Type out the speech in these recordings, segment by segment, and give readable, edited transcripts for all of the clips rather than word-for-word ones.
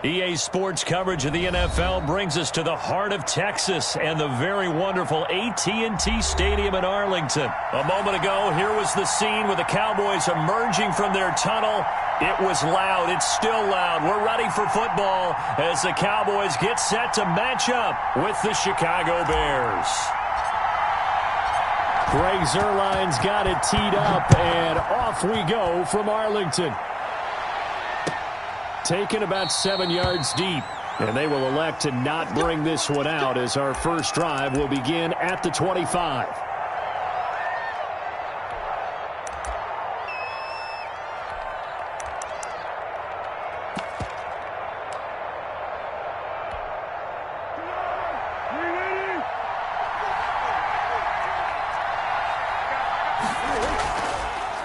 EA Sports coverage of the NFL brings us to the heart of Texas and the very wonderful AT&T Stadium in Arlington. A moment ago, here was the scene with the Cowboys emerging from their tunnel. It was loud. It's still loud. We're ready for football as the Cowboys get set to match up with the Chicago Bears. Greg Zuerlein's got it teed up, and off we go from Arlington. Taken about 7 yards deep, and they will elect to not bring this one out as our first drive will begin at the 25.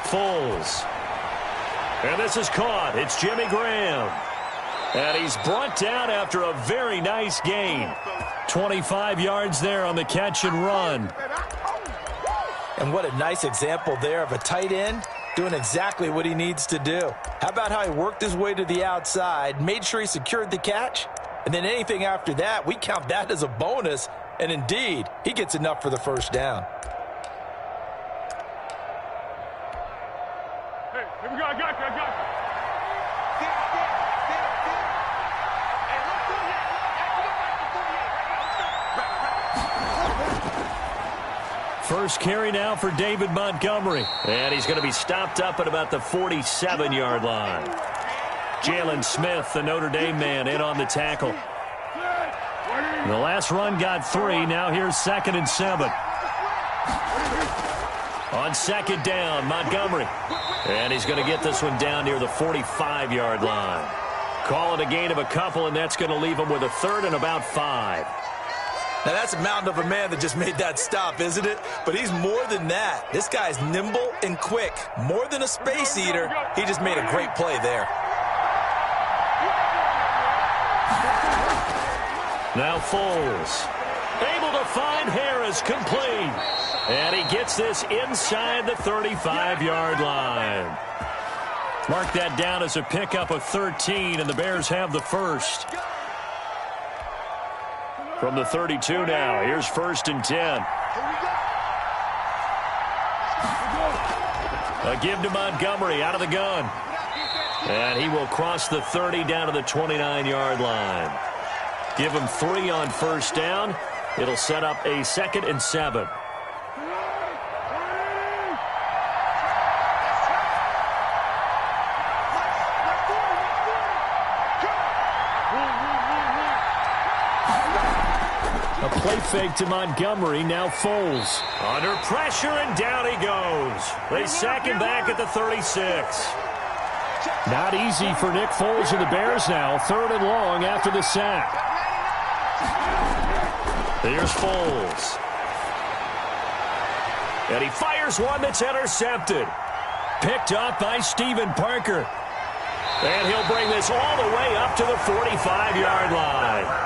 Foles. And this is caught. It's Jimmy Graham. And he's brought down after a very nice gain. 25 yards there on the catch and run. And what a nice example there of a tight end doing exactly what he needs to do. How about how he worked his way to the outside, made sure he secured the catch, and then anything after that, we count that as a bonus. And indeed, he gets enough for the first down. Here we go, I got you. First carry now for David Montgomery. And he's going to be stopped up at about the 47-yard line. Jalen Smith, the Notre Dame man, in on the tackle. The last run got 3. Now here's 2nd and 7. On second down, Montgomery. And he's going to get this one down near the 45-yard line. Call it a gain of a couple, and that's going to leave him with a 3rd and about 5. Now, that's a mountain of a man that just made that stop, isn't it? But he's more than that. This guy's nimble and quick. More than a space eater, he just made a great play there. Now Foles. Able to find Harris, complete. And he gets this inside the 35-yard line. Mark that down as a pickup of 13, and the Bears have the first. From the 32 now, here's 1st and 10. A give to Montgomery out of the gun. And he will cross the 30 down to the 29-yard line. Give him 3 on first down. It'll set up a 2nd and 7. A play fake to Montgomery, now Foles. Under pressure, and down he goes. They sack him back at the 36. Not easy for Nick Foles and the Bears now. 3rd and long after the sack. Here's Foles. And he fires one that's intercepted. Picked up by Stephen Parker. And he'll bring this all the way up to the 45-yard line.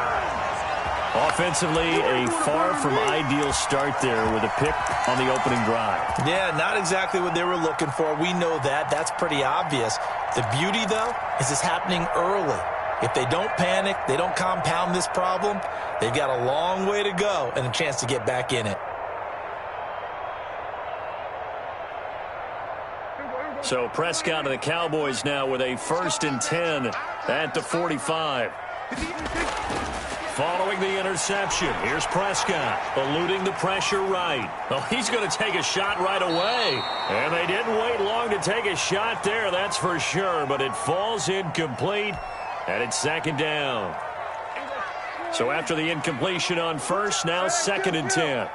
Offensively, a far from ideal start there with a pick on the opening drive. Yeah, not exactly what they were looking for. We know that. That's pretty obvious. The beauty, though, is it's happening early. If they don't panic, they don't compound this problem, they've got a long way to go and a chance to get back in it. So Prescott and the Cowboys now with a 1st and 10 at the 45. Following the interception, here's Prescott, eluding the pressure right. Well, he's going to take a shot right away. And they didn't wait long to take a shot there, that's for sure. But it falls incomplete, and it's 2nd down. So after the incompletion on first, now 2nd and 10.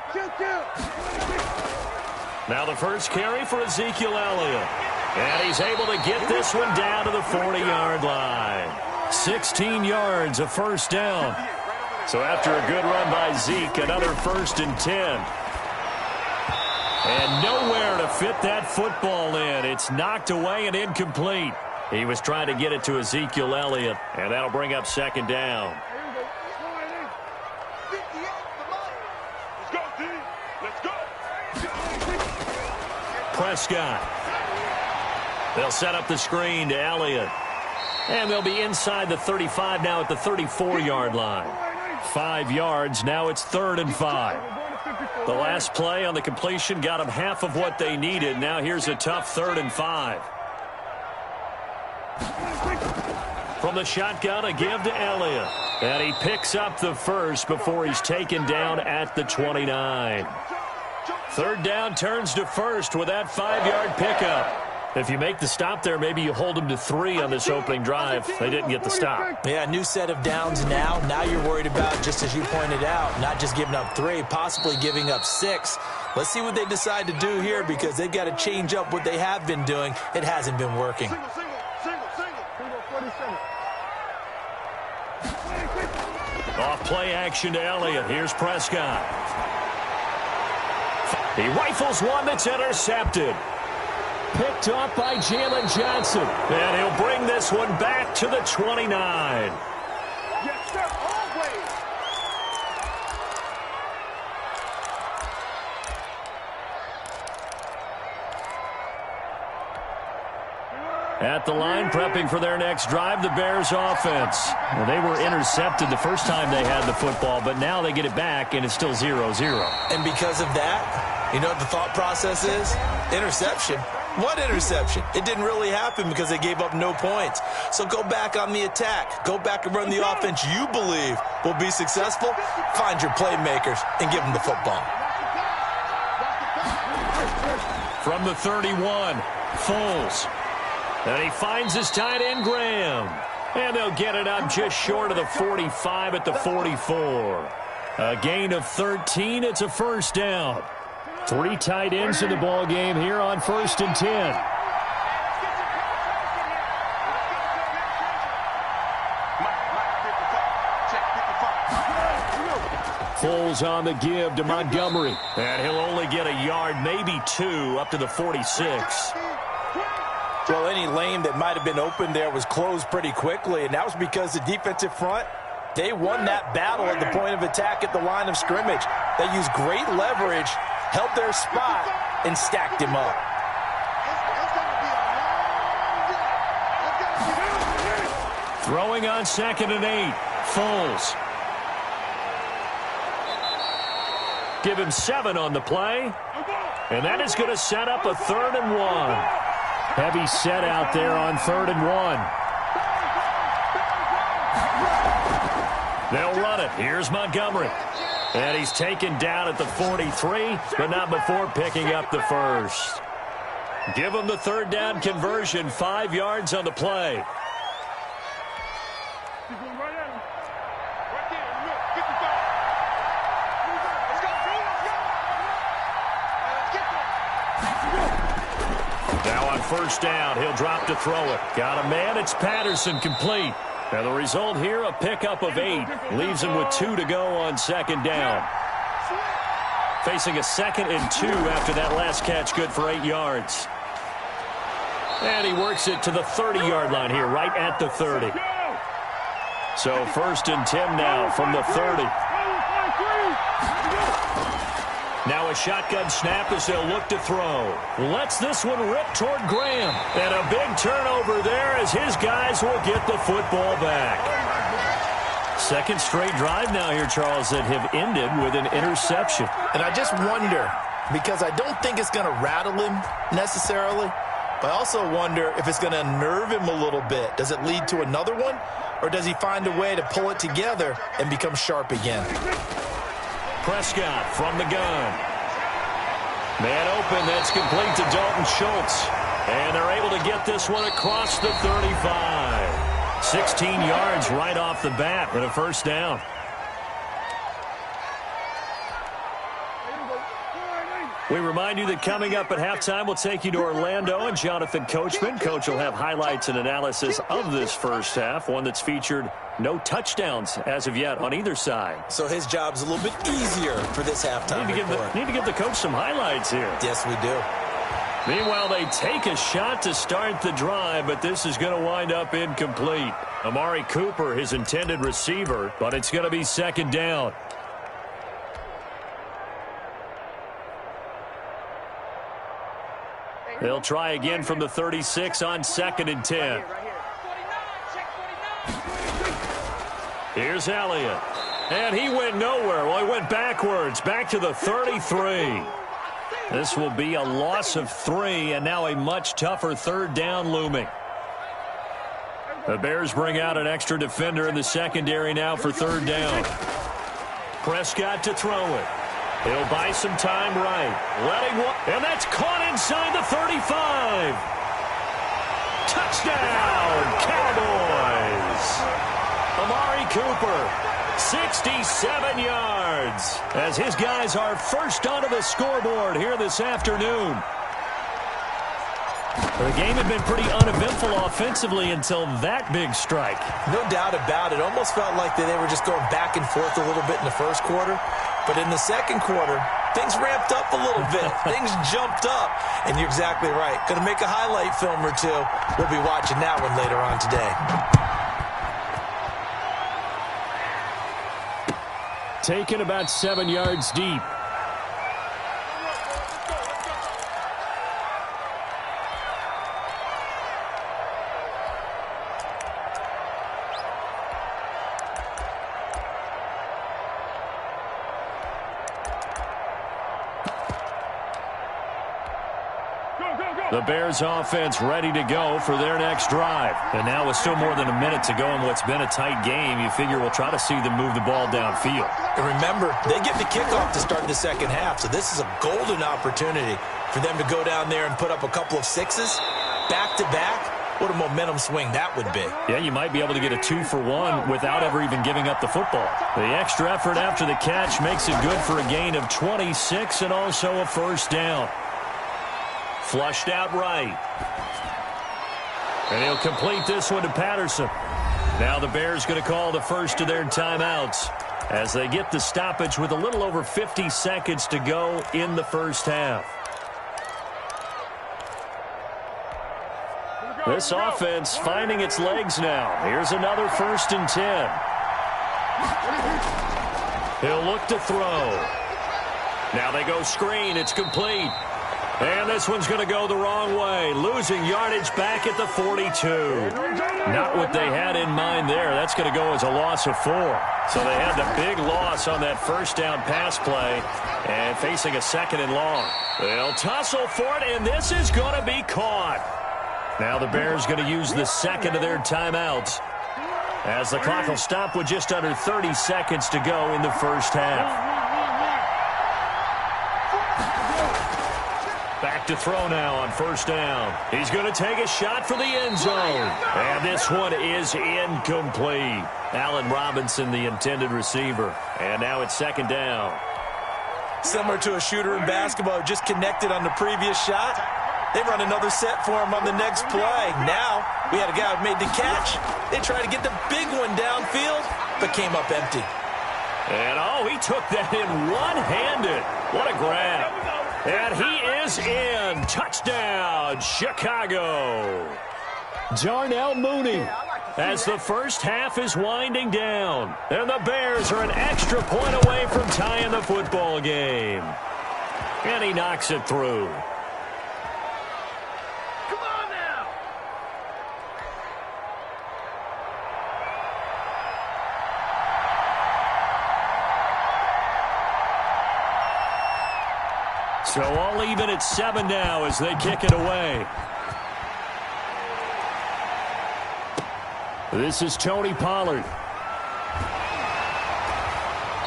Now the first carry for Ezekiel Elliott. And he's able to get this one down to the 40-yard line. 16 yards, a first down. So after a good run by Zeke, another 1st and 10. And nowhere to fit that football in. It's knocked away and incomplete. He was trying to get it to Ezekiel Elliott, and that'll bring up 2nd down. Prescott. They'll set up the screen to Elliott. And they'll be inside the 35 now at the 34-yard line. 5 yards, now it's 3rd and 5. The last play on the completion got them half of what they needed. Now here's a tough 3rd and 5. From the shotgun, a give to Elliott. And he picks up the first before he's taken down at the 29. 3rd down turns to 1st with that 5-yard pickup. If you make the stop there, maybe you hold them to 3 on this opening drive. They didn't get the stop. Yeah, new set of downs now. Now you're worried about, just as you pointed out, not just giving up 3, possibly giving up 6. Let's see what they decide to do here, because they've got to change up what they have been doing. It hasn't been working. Off play action to Elliott. Here's Prescott. He rifles one that's intercepted. Picked off by Jalen Johnson. And he'll bring this one back to the 29. Yes, sir, always. At the line, prepping for their next drive, the Bears offense. Well, they were intercepted the first time they had the football, but now they get it back, and it's still 0-0. And because of that, you know what the thought process is? Interception. What interception? It didn't really happen because they gave up no points. So go back on the attack. Go back and run the offense you believe will be successful. Find your playmakers and give them the football. From the 31, Foles. And he finds his tight end, Graham. And they'll get it up just short of the 45 at the 44. A gain of 13. It's a 1st down. 3 tight ends in the ball game here on 1st and 10. Foles on the give to Montgomery. And he'll only get a yard, maybe 2, up to the 46. Well, any lane that might have been open there was closed pretty quickly, and that was because the defensive front, they won that battle at the point of attack at the line of scrimmage. They used great leverage, held their spot, and stacked him up. Throwing on 2nd and 8, Foles. Give him 7 on the play. And that is going to set up a 3rd and 1. Heavy set out there on 3rd and 1. They'll run it. Here's Montgomery. And he's taken down at the 43, but not before picking up the first. Give him the 3rd down conversion, 5 yards on the play. Now on 1st down, he'll drop to throw it. Got a man, it's Patterson, complete. And the result here, a pickup of 8. Leaves him with 2 to go on 2nd down. Facing a 2nd and 2 after that last catch, good for 8 yards. And he works it to the 30-yard line here, right at the 30. So 1st and 10 now from the 30. Now a shotgun snap as they'll look to throw. Lets this one rip toward Graham. And a big turnover there as his guys will get the football back. 2nd straight drive now here, Charles, that have ended with an interception. And I just wonder, because I don't think it's going to rattle him necessarily, but I also wonder if it's going to unnerve him a little bit. Does it lead to another one, or does he find a way to pull it together and become sharp again? Prescott from the gun. Man open, that's complete to Dalton Schultz. And they're able to get this one across the 35. 16 yards right off the bat and a 1st down. We remind you that coming up at halftime, we'll take you to Orlando and Jonathan Coachman. Coach will have highlights and analysis of this first half, one that's featured no touchdowns as of yet on either side. So his job's a little bit easier for this halftime report. Need to give the coach some highlights here. Yes, we do. Meanwhile, they take a shot to start the drive, but this is going to wind up incomplete. Amari Cooper, his intended receiver, but it's going to be 2nd down. They'll try again from the 36 on 2nd and 10. Here's Elliott. And he went nowhere. Well, he went backwards, back to the 33. This will be a loss of 3, and now a much tougher third down looming. The Bears bring out an extra defender in the secondary now for third down. Prescott to throw it. He'll buy some time right. Letting one, and that's caught inside the 35. Touchdown, Cowboys. Amari Cooper. 67 yards as his guys are first onto the scoreboard here this afternoon. The game had been pretty uneventful offensively until that big strike. No doubt about it. Almost felt like they were just going back and forth a little bit in the first quarter. But in the second quarter, things ramped up a little bit. Things jumped up. And you're exactly right. Going to make a highlight film or two. We'll be watching that one later on today. Taken about 7 yards deep. The Bears offense ready to go for their next drive. And now with still more than a minute to go in what's been a tight game, you figure we'll try to see them move the ball downfield. And remember, they get the kickoff to start the second half, so this is a golden opportunity for them to go down there and put up a couple of sixes back-to-back. What a momentum swing that would be. Yeah, you might be able to get a 2-for-1 without ever even giving up the football. The extra effort after the catch makes it good for a gain of 26 and also a first down. Flushed out right. And he'll complete this one to Patterson. Now the Bears going to call the first of their timeouts as they get the stoppage with a little over 50 seconds to go in the first half. This offense finding its legs now. Here's another 1st and 10. He'll look to throw. Now they go screen. It's complete. And this one's going to go the wrong way. Losing yardage back at the 42. Not what they had in mind there. That's going to go as a loss of 4. So they had the big loss on that first down pass play and facing a 2nd and long. They'll tussle for it, and this is going to be caught. Now the Bears going to use the second of their timeouts as the clock will stop with just under 30 seconds to go in the first half. Back to throw now on first down. He's going to take a shot for the end zone. And this one is incomplete. Allen Robinson, the intended receiver. And now it's 2nd down. Similar to a shooter in basketball, just connected on the previous shot. They run another set for him on the next play. Now, we had a guy who made the catch. They tried to get the big one downfield, but came up empty. And, he took that in one-handed. What a grab. And he is in. Touchdown, Chicago. Darnell Mooney as the first half is winding down. And the Bears are an extra point away from tying the football game. And he knocks it through. Come on now. So all even at 7 now as they kick it away. This is Tony Pollard.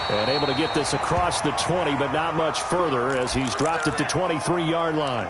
And able to get this across the 20, but not much further as he's dropped it to 23-yard line.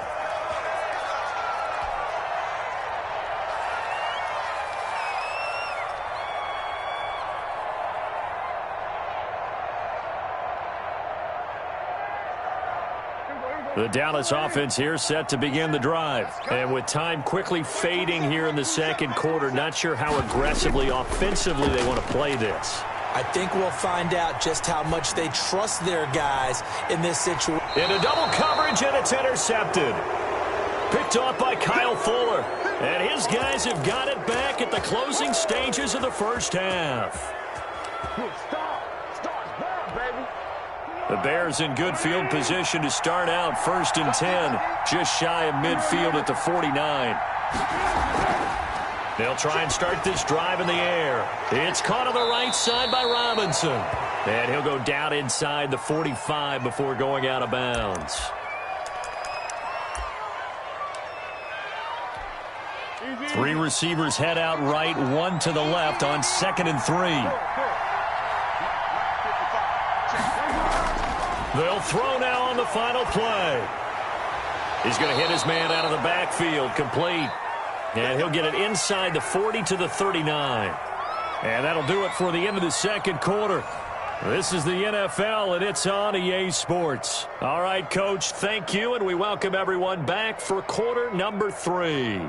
The Dallas offense here set to begin the drive. And with time quickly fading here in the second quarter, not sure how aggressively, offensively they want to play this. I think we'll find out just how much they trust their guys in this situation. Into double coverage, and it's intercepted. Picked off by Kyle Fuller. And his guys have got it back at the closing stages of the first half. The Bears in good field position to start out 1st and 10, just shy of midfield at the 49. They'll try and start this drive in the air. It's caught on the right side by Robinson. And he'll go down inside the 45 before going out of bounds. Three receivers head out right, one to the left on 2nd and 3. They'll throw now on the final play. He's going to hit his man out of the backfield, complete. And he'll get it inside the 40 to the 39. And that'll do it for the end of the second quarter. This is the NFL, and it's on EA Sports. All right, Coach, thank you, and we welcome everyone back for quarter number 3.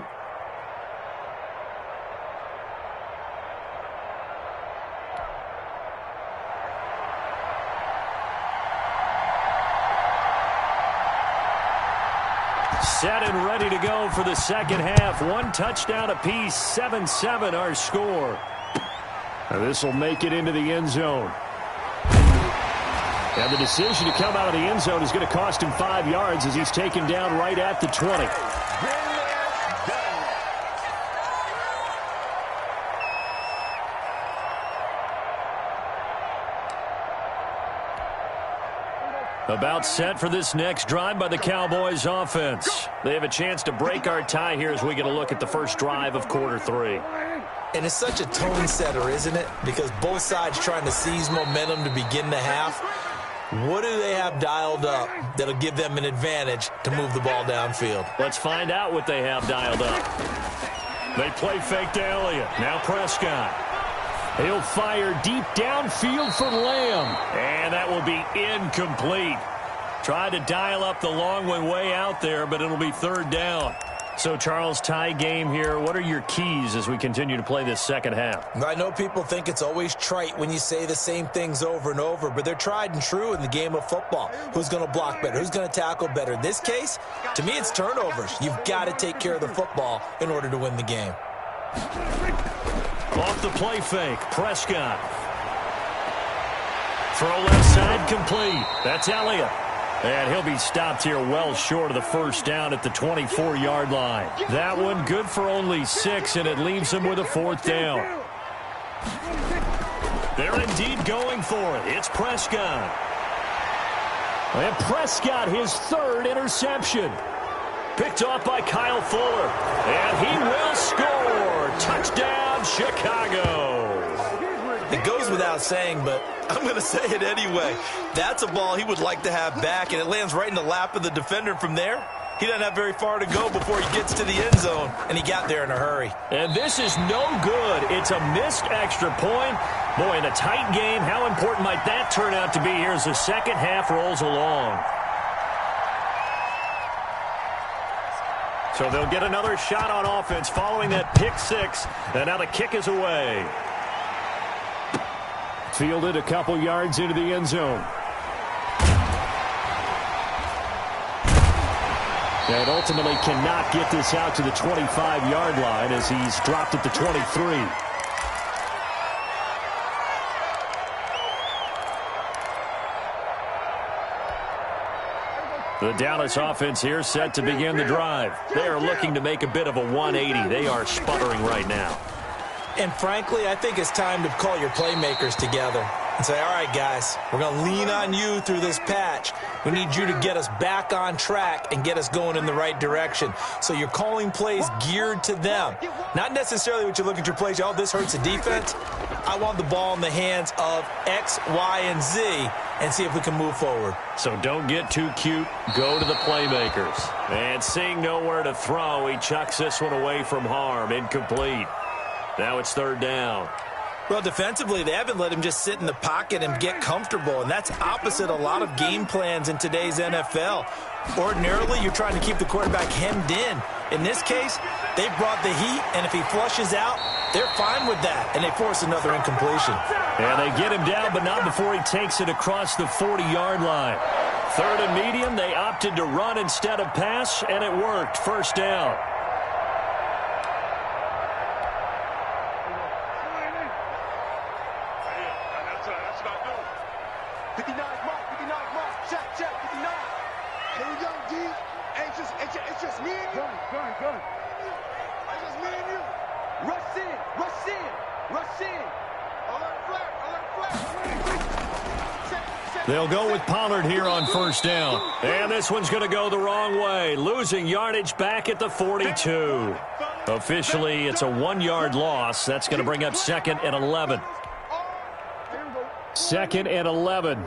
Set and ready to go for the second half. One touchdown apiece, 7-7 our score. This will make it into the end zone. And the decision to come out of the end zone is going to cost him 5 yards as he's taken down right at the 20. About set for this next drive by the Cowboys offense. They have a chance to break our tie here as we get a look at the first drive of quarter 3. And it's such a tone setter, isn't it? Because both sides trying to seize momentum to begin the half. What do they have dialed up that'll give them an advantage to move the ball downfield? Let's find out what they have dialed up. They play fake to Elliott. Now Prescott. He'll fire deep downfield for Lamb. And that will be incomplete. Tried to dial up the long one way out there, but it'll be third down. So, Charles, tie game here. What are your keys as we continue to play this second half? I know people think it's always trite when you say the same things over and over, but they're tried and true in the game of football. Who's going to block better? Who's going to tackle better? In this case, to me, it's turnovers. You've got to take care of the football in order to win the game. Off the play fake, Prescott. Throw left side complete. That's Elliott. And he'll be stopped here well short of the first down at the 24-yard line. That one good for only 6, and it leaves him with a fourth down. They're indeed going for it. It's Prescott. And Prescott, his third interception. Picked off by Kyle Fuller. And he will score. Touchdown, Chicago. It goes without saying, but I'm going to say it anyway. That's a ball he would like to have back, and it lands right in the lap of the defender from there. He doesn't have very far to go before he gets to the end zone, and he got there in a hurry. And this is no good. It's a missed extra point. Boy, in a tight game, how important might that turn out to be here as the second half rolls along? So they'll get another shot on offense following that pick 6, and now the kick is away. Fielded a couple yards into the end zone. And ultimately cannot get this out to the 25-yard line as he's dropped at the 23. The Dallas offense here set to begin the drive. They are looking to make a bit of a 180. They are sputtering right now. And frankly, I think it's time to call your playmakers together and say, all right, guys, we're going to lean on you through this patch. We need you to get us back on track and get us going in the right direction. So you're calling plays geared to them. Not necessarily what you look at your plays, oh, this hurts the defense. I want the ball in the hands of X, Y, and Z and see if we can move forward. So don't get too cute. Go to the playmakers. And seeing nowhere to throw, he chucks this one away from harm. Incomplete. Now it's third down. Well, defensively, they haven't let him just sit in the pocket and get comfortable, and that's opposite a lot of game plans in today's NFL. Ordinarily, you're trying to keep the quarterback hemmed in. In this case, they brought the heat, and if he flushes out, they're fine with that, and they force another incompletion. And they get him down, but not before he takes it across the 40-yard line. Third and medium, they opted to run instead of pass, and it worked. First down. Rush in. Rush in. Rush in. Alert flat. Alert flat. They'll go with Pollard here on first down. And this one's going to go the wrong way. Losing yardage back at the 42. Officially, it's a 1-yard loss. That's going to bring up 2nd and 11. 2nd and 11.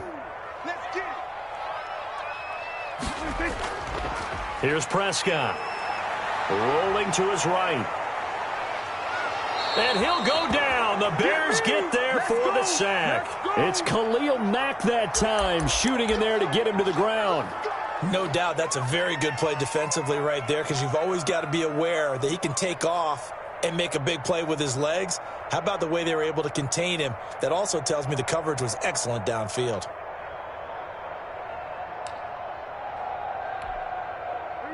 Here's Prescott. Rolling to his right. And he'll go down. The Bears get there for the sack. It's Khalil Mack that time, shooting in there to get him to the ground. No doubt that's a very good play defensively right there, because you've always got to be aware that he can take off and make a big play with his legs. How about the way they were able to contain him? That also tells me the coverage was excellent downfield.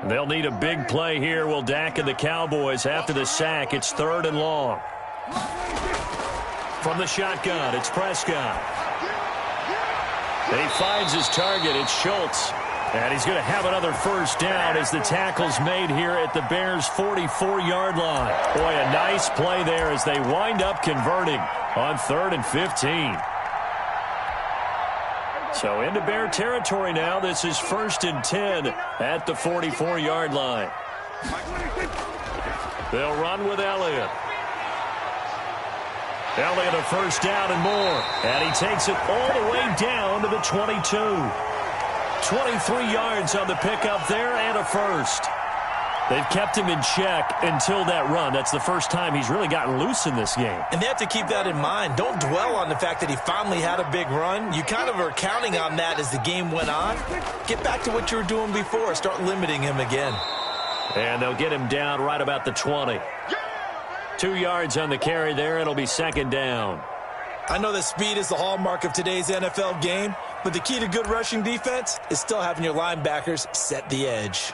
They'll need a big play here. Will Dak and the Cowboys after the sack. It's 3rd and long. From the shotgun, it's Prescott. He finds his target. It's Schultz. And he's going to have another first down as the tackle's made here at the Bears' 44-yard line. Boy, a nice play there as they wind up converting on 3rd and 15. So into Bear territory now. This is 1st and 10 at the 44-yard line. They'll run with Elliott. Elliott a first down and more. And he takes it all the way down to the 22. 23 yards on the pickup there and a first. They've kept him in check until that run. That's the first time he's really gotten loose in this game. And they have to keep that in mind. Don't dwell on the fact that he finally had a big run. You kind of are counting on that as the game went on. Get back to what you were doing before. Start limiting him again. And they'll get him down right about the 20. 2 yards on the carry there. It'll be 2nd down. I know that speed is the hallmark of today's NFL game, but the key to good rushing defense is still having your linebackers set the edge.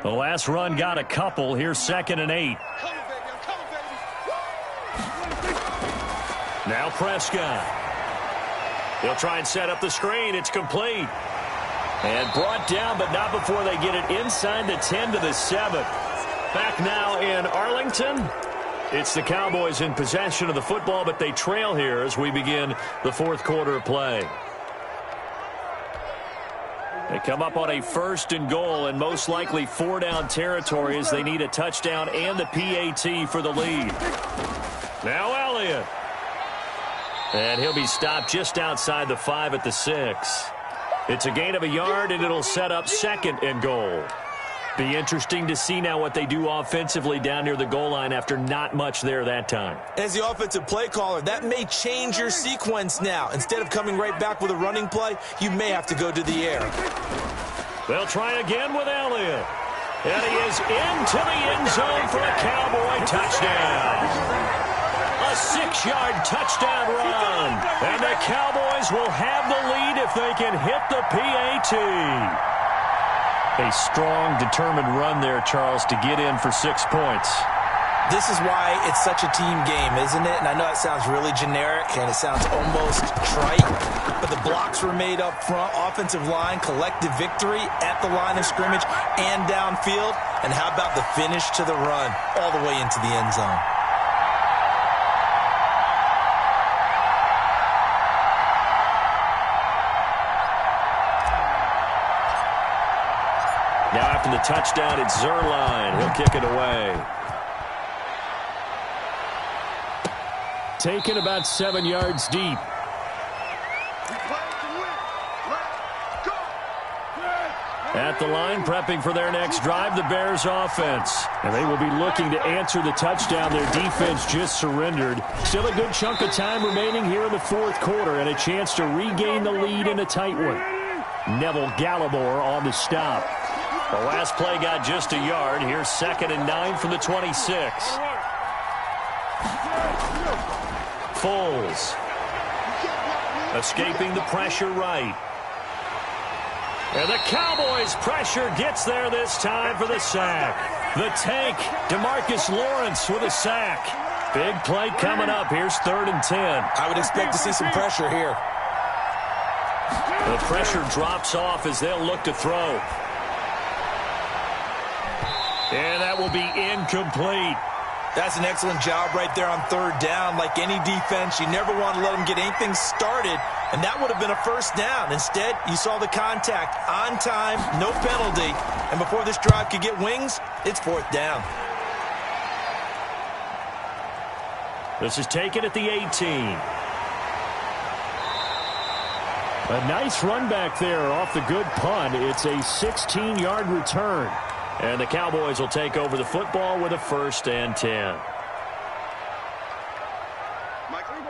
The last run got a couple. Here's 2nd and 8. Now Prescott. He'll try and set up the screen. It's complete. And brought down, but not before they get it inside the 10 to the 7. Back now in Arlington. It's the Cowboys in possession of the football, but they trail here as we begin the 4th quarter of play. They come up on a 1st and goal, and most likely 4-down territory as they need a touchdown and the PAT for the lead. Now Elliott. And he'll be stopped just outside the 5 at the 6. It's a gain of a yard, and it'll set up 2nd and goal. Be interesting to see now what they do offensively down near the goal line after not much there that time. As the offensive play caller, that may change your sequence now. Instead of coming right back with a running play, you may have to go to the air. They'll try again with Elliott. And he is into the end zone for a Cowboy touchdown. A 6-yard touchdown run. And the Cowboys will have the lead if they can hit the PAT. A strong, determined run there, Charles, to get in for 6 points. This is why it's such a team game, isn't it? And I know it sounds really generic and it sounds almost trite, but the blocks were made up front, offensive line, collective victory at the line of scrimmage and downfield. And how about the finish to the run all the way into the end zone? Now after the touchdown, it's Zerline. He'll kick it away. Taken about 7 yards deep. At the line, prepping for their next drive, the Bears offense. And they will be looking to answer the touchdown their defense just surrendered. Still a good chunk of time remaining here in the 4th quarter and a chance to regain the lead in a tight one. Neville Gallimore on the stop. The last play got just a yard. Here's 2nd and 9 from the 26. Foles. Escaping the pressure right. And the Cowboys pressure gets there this time for the sack. The tank, DeMarcus Lawrence with a sack. Big play coming up. Here's 3rd and 10. I would expect to see some pressure here. The pressure drops off as they'll look to throw. And that will be incomplete. That's an excellent job right there on third down. Like any defense, you never want to let them get anything started, and that would have been a first down. Instead, you saw the contact on time, no penalty, and before this drive could get wings, it's fourth down. This is taken at the 18. A nice run back there off the good punt. It's a 16-yard return. And the Cowboys will take over the football with a 1st and 10.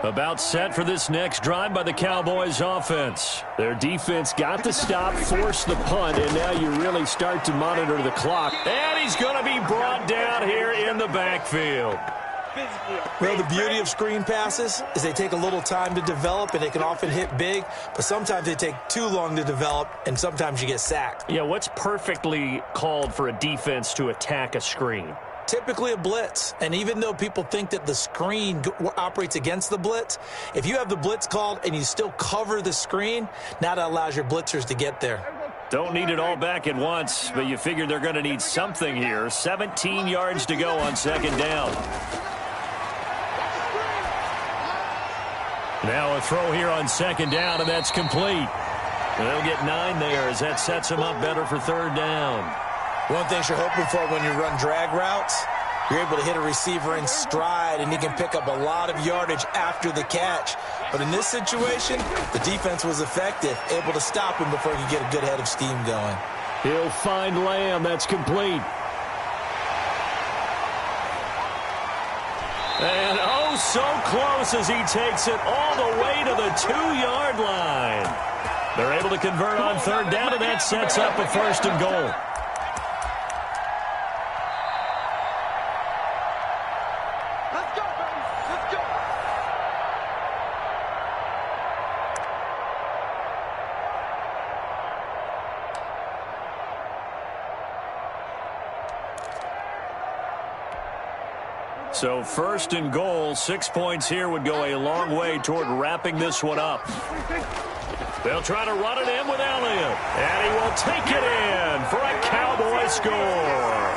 About set for this next drive by the Cowboys offense. Their defense got the stop, forced the punt, and now you really start to monitor the clock. And he's going to be brought down here in the backfield. Well, the beauty of screen passes is they take a little time to develop, and they can often hit big, but sometimes they take too long to develop, and sometimes you get sacked. Yeah, what's perfectly called for a defense to attack a screen? Typically a blitz, and even though people think that the screen operates against the blitz, if you have the blitz called and you still cover the screen, now that allows your blitzers to get there. Don't need it all back at once, but you figure they're going to need something here. 17 yards to go on 2nd down. Now a throw here on 2nd down, and that's complete. And they'll get 9 there as that sets them up better for 3rd down. One thing you're hoping for when you run drag routes, you're able to hit a receiver in stride, and he can pick up a lot of yardage after the catch. But in this situation, the defense was effective, able to stop him before he could get a good head of steam going. He'll find Lamb. That's complete. And oh, so close as he takes it all the way to the 2-yard line. They're able to convert on 3rd down, and that sets up a 1st and goal. Let's go, baby. Let's go. So 1st and goal, 6 points here would go a long way toward wrapping this one up. They'll try to run it in with Elliott, and he will take it in for a Cowboy score.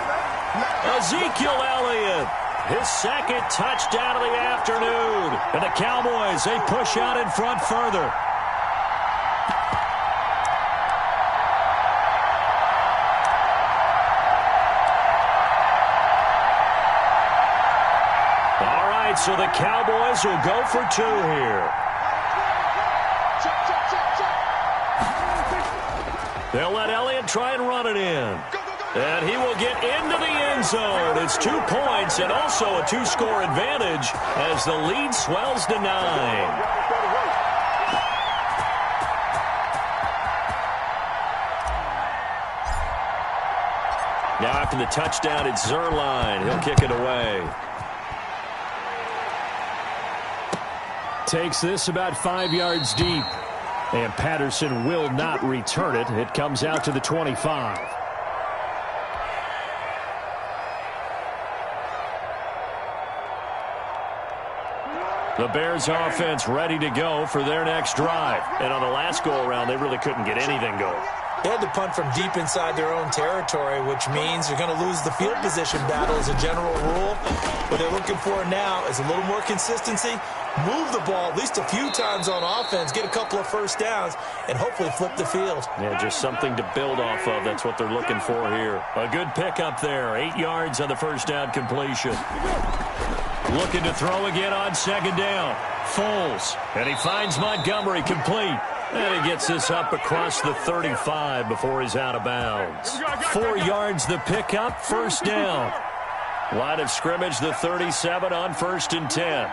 Ezekiel Elliott, his 2nd touchdown of the afternoon. And the Cowboys, they push out in front further. So the Cowboys will go for 2 here. They'll let Elliott try and run it in. And he will get into the end zone. It's 2 points and also a 2-score advantage as the lead swells to 9. Now after the touchdown, it's Zerline. He'll kick it away. Takes this about 5 yards deep. And Patterson will not return it. It comes out to the 25. The Bears offense ready to go for their next drive. And on the last go-around, they really couldn't get anything going. They had to punt from deep inside their own territory, which means you're going to lose the field position battle as a general rule. What they're looking for now is a little more consistency, move the ball at least a few times on offense, get a couple of 1st downs, and hopefully flip the field. Yeah, just something to build off of. That's what they're looking for here. A good pickup there. 8 yards on the 1st down completion. Looking to throw again on 2nd down. Foles. And he finds Montgomery complete. And he gets this up across the 35 before he's out of bounds. 4 yards the pickup, 1st down. Line of scrimmage, the 37 on 1st and 10.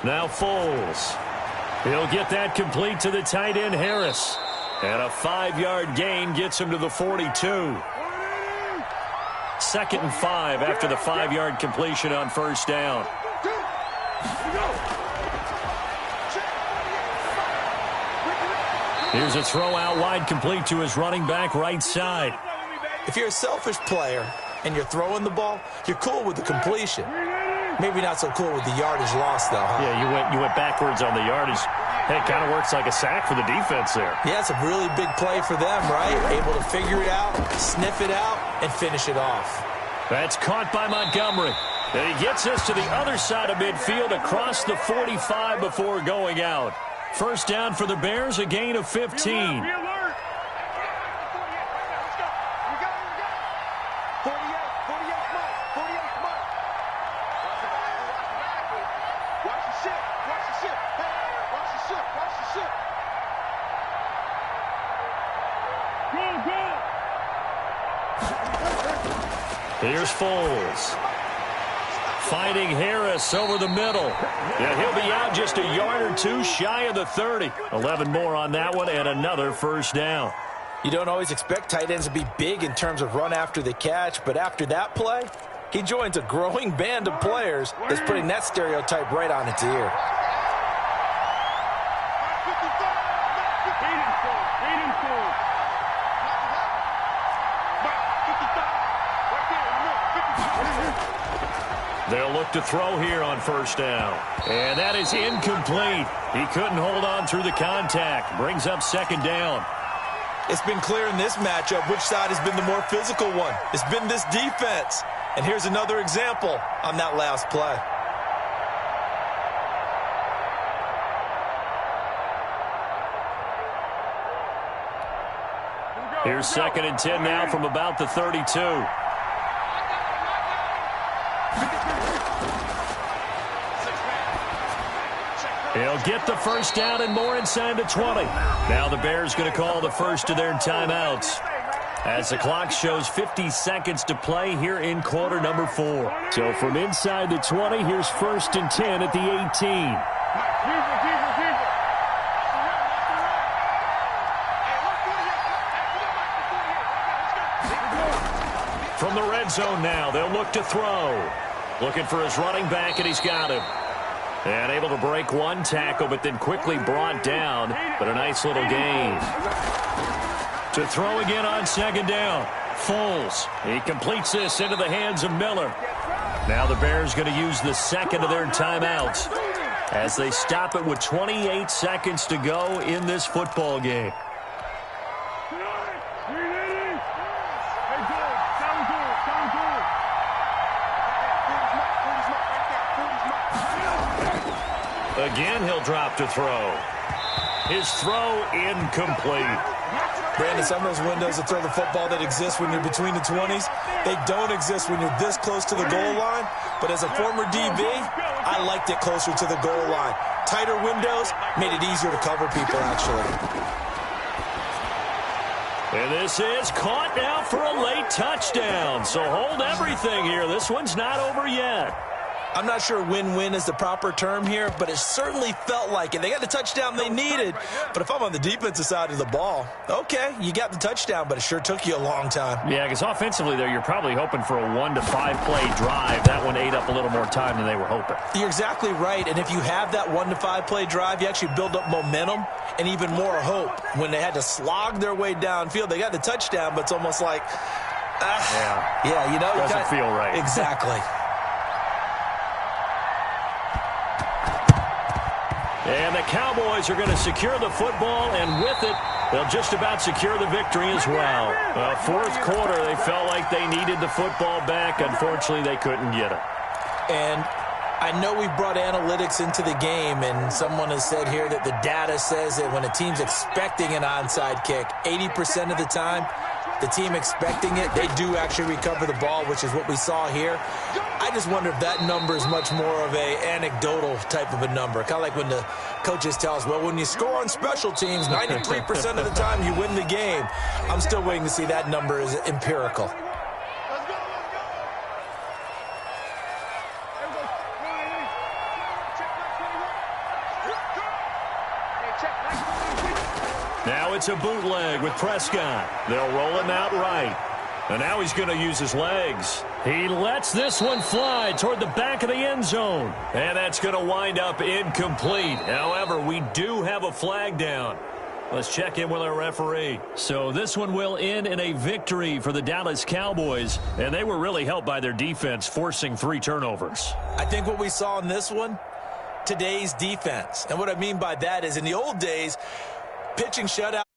Now Foles. He'll get that complete to the tight end, Harris. And a 5-yard gain gets him to the 42. 2nd and 5 after the 5-yard completion on first down. Here's a throw out wide, complete to his running back right side. If you're a selfish player and you're throwing the ball, you're cool with the completion. Maybe not so cool with the yardage loss, though, huh? Yeah, you went backwards on the yardage. Hey, it kind of works like a sack for the defense there. Yeah, it's a really big play for them, right? Able to figure it out, sniff it out, and finish it off. That's caught by Montgomery. And he gets us to the other side of midfield across the 45 before going out. First down for the Bears, a gain of 15. Here's Foles. Finding Harris over the middle. Yeah, he'll be out just a yard or two shy of the 30. 11 more on that one and another first down. You don't always expect tight ends to be big in terms of run after the catch, but after that play, he joins a growing band of players that's putting that stereotype right on its ear. They'll look to throw here on first down. And that is incomplete. He couldn't hold on through the contact. Brings up second down. It's been clear in this matchup which side has been the more physical one. It's been this defense. And here's another example on that last play. Here's 2nd and 10 now from about the 32. He'll get the first down and more inside the 20. Now the Bears going to call the first of their timeouts as the clock shows 50 seconds to play here in quarter number 4. So from inside the 20, here's 1st and 10 at the 18. From the red zone now, they'll look to throw. Looking for his running back, and he's got him. And able to break one tackle, but then quickly brought down. But a nice little gain. To throw again on second down. Foles. He completes this into the hands of Miller. Now the Bears going to use the second of their timeouts as they stop it with 28 seconds to go in this football game. Again, he'll drop to throw. His throw incomplete. Brandon, some of those windows to throw the football that exist when you're between the 20s, they don't exist when you're this close to the goal line. But as a former DB, I liked it closer to the goal line. Tighter windows made it easier to cover people, actually. And this is caught now for a late touchdown. So hold everything here. This one's not over yet. I'm not sure win-win is the proper term here, but it certainly felt like it. They got the touchdown they needed, but if I'm on the defensive side of the ball, okay, you got the touchdown, but it sure took you a long time. Yeah, because offensively there, you're probably hoping for a 1 to 5 play drive. That one ate up a little more time than they were hoping. You're exactly right, and if you have that 1 to 5 play drive, you actually build up momentum and even more hope. When they had to slog their way downfield, they got the touchdown, but it's almost like, yeah, you know, doesn't feel right. Exactly. And the Cowboys are going to secure the football, and with it, they'll just about secure the victory as well. Fourth quarter, they felt like they needed the football back. Unfortunately, they couldn't get it. And I know we brought analytics into the game, and someone has said here that the data says that when a team's expecting an onside kick, 80% of the time, the team expecting it, they do actually recover the ball, which is what we saw here. I just wonder if that number is much more of a anecdotal type of a number. Kind of like when the coaches tell us, well, when you score on special teams, 93% of the time you win the game. I'm still waiting to see that number is empirical. Now it's a bootleg with Prescott. They'll roll him out right. And now he's going to use his legs. He lets this one fly toward the back of the end zone. And that's going to wind up incomplete. However, we do have a flag down. Let's check in with our referee. So this one will end in a victory for the Dallas Cowboys. And they were really helped by their defense, forcing 3 turnovers. I think what we saw in this one, today's defense. And what I mean by that is in the old days, pitching shutout.